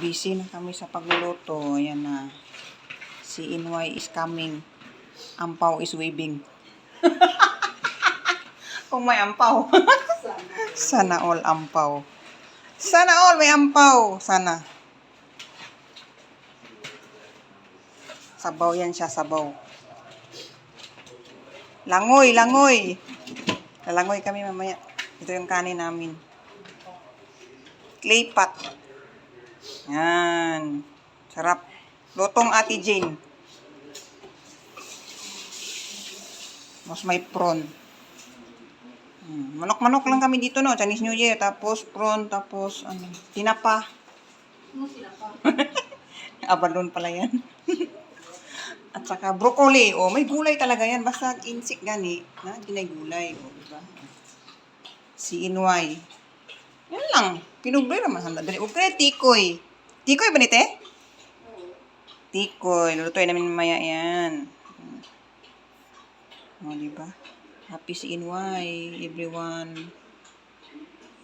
Busy na kami sa pagluluto. Ayan na. Si Inway is coming. Ampaw is waving. Kung may ampaw. Sana all ampaw. Sana all may ampaw. Sana. Sabaw yan siya, sabaw. Langoy, langoy. Lalangoy kami mamaya. Ito yung kanin namin. Clay pot. Yan. Sarap. Lutong Ate Jane. Mas may prawn. Manok-manok lang kami dito, no? Chinese New Year. Tapos prawn. Tapos, ano, tinapa. Ano tinapa? Abalon pala yan. At saka broccoli. Oh, may gulay talaga yan. Basta insik gani. Na, ginay gulay. Oh, diba? Si Inway. Yan lang. Pinubre naman. Dali. Okay, tikoy. Tikoy ba nite? Tikoy. Lulutuin namin mamaya yan. O, diba? Happy si Inway, everyone.